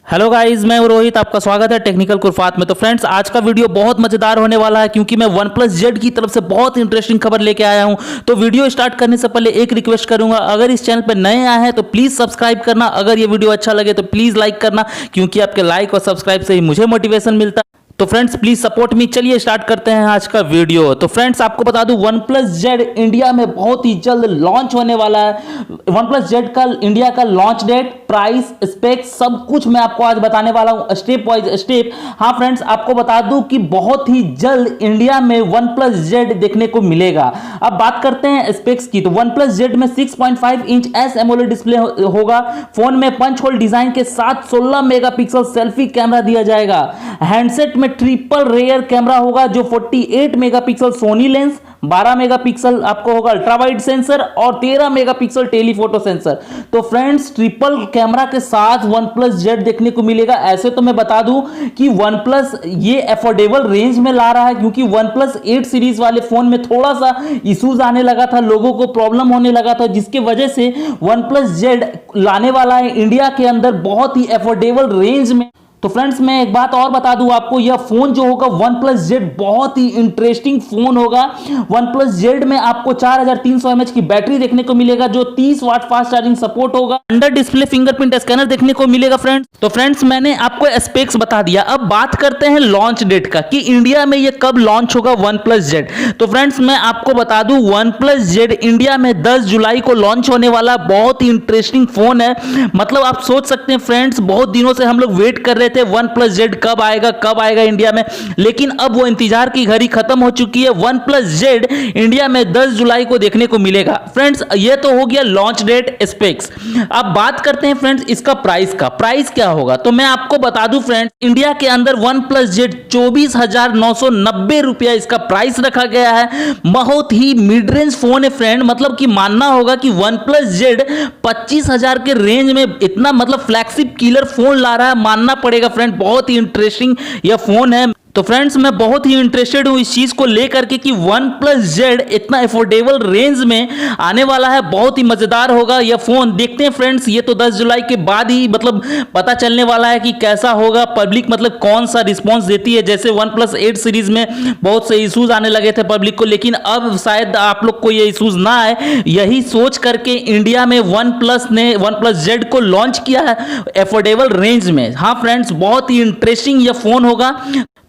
Hello guys, मैं हूं रोहित। आपका स्वागत है टेक्निकल कुरफात में। तो फ्रेंड्स, आज का वीडियो बहुत मजेदार होने वाला है क्योंकि मैं OnePlus Z की तरफ से बहुत इंटरेस्टिंग खबर लेके आया हूं। तो वीडियो स्टार्ट करने से पहले एक रिक्वेस्ट करूंगा, अगर इस चैनल पर नए आए हैं तो प्लीज सब्सक्राइब करना। अगर ये वीडियो अच्छा लगे तो प्लीज लाइक करना, क्योंकि आपके लाइक और सब्सक्राइब से ही मुझे मोटिवेशन मिलता है। तो फ्रेंड्स, प्लीज सपोर्ट मी। चलिए स्टार्ट करते हैं आज का वीडियो। तो फ्रेंड्स, आपको बता दूं OnePlus Z इंडिया में बहुत ही जल्द लॉन्च होने वाला है। OnePlus Z का इंडिया का लॉन्च डेट, प्राइस, स्पेक्स सब कुछ मैं आपको आज बताने वाला हूं, स्टेप वाइज स्टेप। हाँ फ्रेंड्स, आपको बता दूं कि बहुत ही जल्द इंडिया में OnePlus Z देखने को मिलेगा। अब बात करते हैं स्पेक्स की। तो OnePlus Z में 6.5 इंच एस एमोलेड डिस्प्ले होगा। फोन में पंच होल डिजाइन के साथ 16 मेगापिक्सल सेल्फी कैमरा दिया जाएगा। हैंडसेट में ट्रिपल रेयर कैमरा होगा जो 48 मेगापिक्सल सोनी लेंस, 12 मेगापिक्सल आपको होगा अल्ट्रा वाइड सेंसर और 13 मेगापिक्सल टेलीफोटो सेंसर। तो फ्रेंड्स, ट्रिपल कैमरा के साथ OnePlus Z देखने को मिलेगा। ऐसे तो मैं बता दूं कि OnePlus ये अफोर्डेबल रेंज में ला रहा है, क्योंकि OnePlus 8 सीरीज वाले फोन में थोड़ा सा इश्यूज आने लगा था, लोगों को प्रॉब्लम होने लगा था, जिसकी वजह से OnePlus Z लाने वाला है इंडिया के अंदर बहुत ही अफोर्डेबल रेंज में। तो फ्रेंड्स, मैं एक बात और बता दूं आपको, यह फोन जो होगा OnePlus Z बहुत ही इंटरेस्टिंग फोन होगा। OnePlus Z में आपको 4300 mAh की बैटरी देखने को मिलेगा, जो 30 वाट फास्ट चार्जिंग सपोर्ट होगा। अंडर डिस्प्ले फिंगरप्रिंट स्कैनर देखने को मिलेगा फ्रेंड्स। तो फ्रेंड्स, मैंने आपको स्पेक्स बता दिया। अब बात करते हैं लॉन्च डेट का, कि इंडिया में यह कब लॉन्च होगा OnePlus Z। तो फ्रेंड्स, मैं आपको बता दूं OnePlus Z इंडिया में 10 जुलाई को लॉन्च होने वाला बहुत ही इंटरेस्टिंग फोन है। मतलब आप सोच सकते हैं फ्रेंड्स, बहुत दिनों से हम लोग वेट कर रहे थे OnePlus Z कब आएगा इंडिया में, लेकिन अब वो इंतजार की घड़ी खत्म हो चुकी है। OnePlus Z इंडिया में 10 जुलाई को देखने को मिलेगा। फ्रेंड्स, ये तो हो गया लॉन्च डेट, स्पेक्स। अब बात करते हैं फ्रेंड्स इसका प्राइस का। प्राइस क्या होगा, तो मैं आपको बता दूं फ्रेंड्स, इंडिया के अंदर OnePlus Z 24,990 रुपया इसका प्राइस रखा गया है। बहुत ही मिड रेंज फोन है फ्रेंड, मतलब कि मानना होगा कि OnePlus Z 25,000 के रेंज में इतना मतलब फ्लैगशिप किलर फोन ला रहा है, मानना पड़ेगा फ्रेंड। बहुत ही इंटरेस्टिंग यह फोन है। तो फ्रेंड्स, मैं बहुत ही इंटरेस्टेड हूं इस चीज को लेकर के कि OnePlus Z इतना अफोर्डेबल रेंज में आने वाला है। बहुत ही मजेदार होगा यह फोन। देखते हैं फ्रेंड्स, ये तो 10 जुलाई के बाद ही मतलब पता चलने वाला है कि कैसा होगा, पब्लिक मतलब कौन सा रिस्पांस देती है। जैसे OnePlus 8 सीरीज में बहुत से इश्यूज आने लगे थे पब्लिक को, लेकिन अब शायद आप लोग को ये इश्यूज ना आए। यही सोच करके इंडिया में OnePlus ने OnePlus Z को लॉन्च किया है अफोर्डेबल रेंज में। हाँ फ्रेंड्स, बहुत ही इंटरेस्टिंग यह फोन होगा।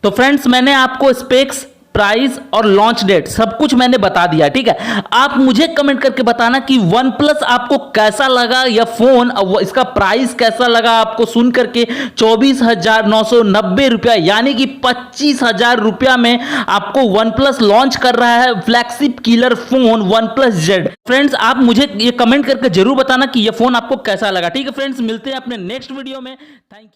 तो फ्रेंड्स, मैंने आपको स्पेक्स, प्राइस और लॉन्च डेट सब कुछ मैंने बता दिया, ठीक है। आप मुझे कमेंट करके बताना कि OnePlus आपको कैसा लगा यह फोन, इसका प्राइस कैसा लगा आपको सुन करके। 24,990 रुपया, यानी कि 25,000 रुपया में आपको OnePlus लॉन्च कर रहा है flagship killer phone OnePlus Z। Friends, आप मुझे ये कमेंट करके जरूर बताना कि यह फोन आपको कैसा लगा, ठीक है फ्रेंड्स। मिलते हैं अपने नेक्स्ट वीडियो में। Thank you.